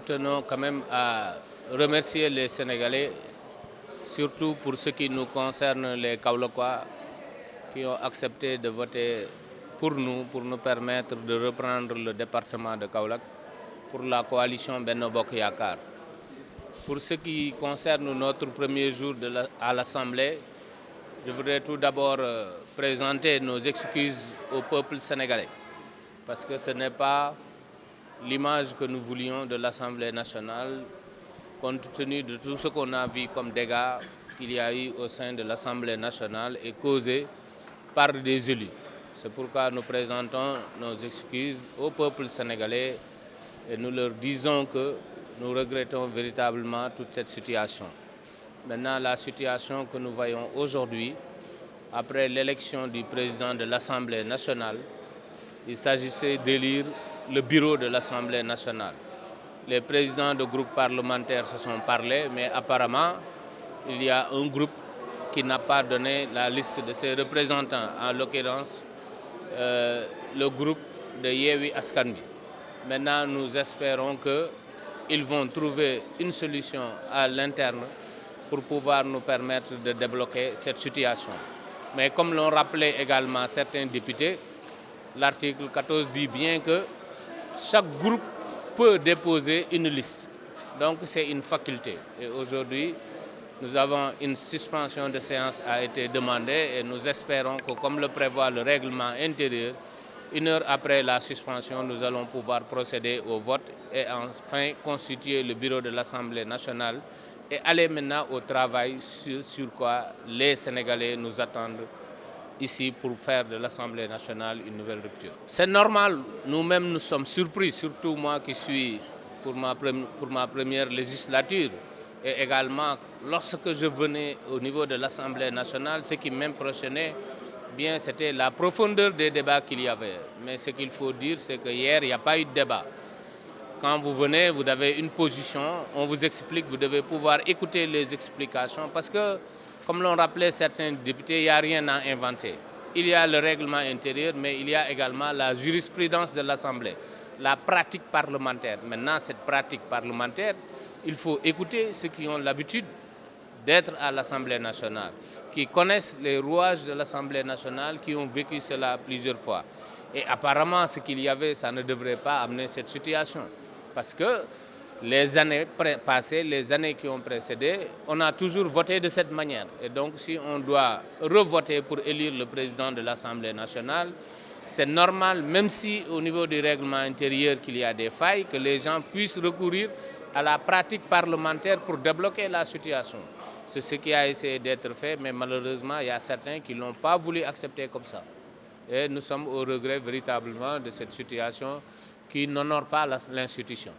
tenons quand même à remercier les Sénégalais, surtout pour ce qui nous concerne les Kaolackois, qui ont accepté de voter pour nous permettre de reprendre le département de Kaolack pour la coalition Benno Bokk Yakaar. Pour ce qui concerne notre premier jour à l'Assemblée, je voudrais tout d'abord présenter nos excuses au peuple sénégalais, parce que ce n'est pas l'image que nous voulions de l'Assemblée nationale, compte tenu de tout ce qu'on a vu comme dégâts qu'il y a eu au sein de l'Assemblée nationale et causés par des élus. C'est pourquoi nous présentons nos excuses au peuple sénégalais et nous leur disons que nous regrettons véritablement toute cette situation. Maintenant, la situation que nous voyons aujourd'hui, après l'élection du président de l'Assemblée nationale, il s'agissait d'élire le bureau de l'Assemblée nationale. Les présidents de groupes parlementaires se sont parlé, mais apparemment, il y a un groupe qui n'a pas donné la liste de ses représentants, en l'occurrence le groupe de Yewwi Askan Wi. Maintenant, nous espérons qu'ils vont trouver une solution à l'interne pour pouvoir nous permettre de débloquer cette situation. Mais comme l'ont rappelé également certains députés, l'article 14 dit bien que chaque groupe peut déposer une liste. Donc c'est une faculté. Et aujourd'hui, nous avons une suspension de séance a été demandée et nous espérons que, comme le prévoit le règlement intérieur, 1 heure après la suspension, nous allons pouvoir procéder au vote et enfin constituer le bureau de l'Assemblée nationale et aller maintenant au travail sur quoi les Sénégalais nous attendent ici pour faire de l'Assemblée nationale une nouvelle rupture. C'est normal, nous-mêmes nous sommes surpris, surtout moi qui suis pour ma première législature. Et également, lorsque je venais au niveau de l'Assemblée nationale, ce qui m'impressionnait bien, c'était la profondeur des débats qu'il y avait. Mais ce qu'il faut dire, c'est que hier, il n'y a pas eu de débat. Quand vous venez, vous avez une position, on vous explique, vous devez pouvoir écouter les explications parce que, comme l'ont rappelé certains députés, il n'y a rien à inventer. Il y a le règlement intérieur, mais il y a également la jurisprudence de l'Assemblée, la pratique parlementaire. Maintenant, cette pratique parlementaire, il faut écouter ceux qui ont l'habitude d'être à l'Assemblée nationale, qui connaissent les rouages de l'Assemblée nationale, qui ont vécu cela plusieurs fois. Et apparemment, ce qu'il y avait, ça ne devrait pas amener cette situation. Parce que les années passées, les années qui ont précédé, on a toujours voté de cette manière. Et donc, si on doit revoter pour élire le président de l'Assemblée nationale, c'est normal, même si au niveau du règlement intérieur qu'il y a des failles, que les gens puissent recourir à la pratique parlementaire pour débloquer la situation. C'est ce qui a essayé d'être fait, mais malheureusement, il y a certains qui ne l'ont pas voulu accepter comme ça. Et nous sommes au regret véritablement de cette situation qui n'honore pas l'institution.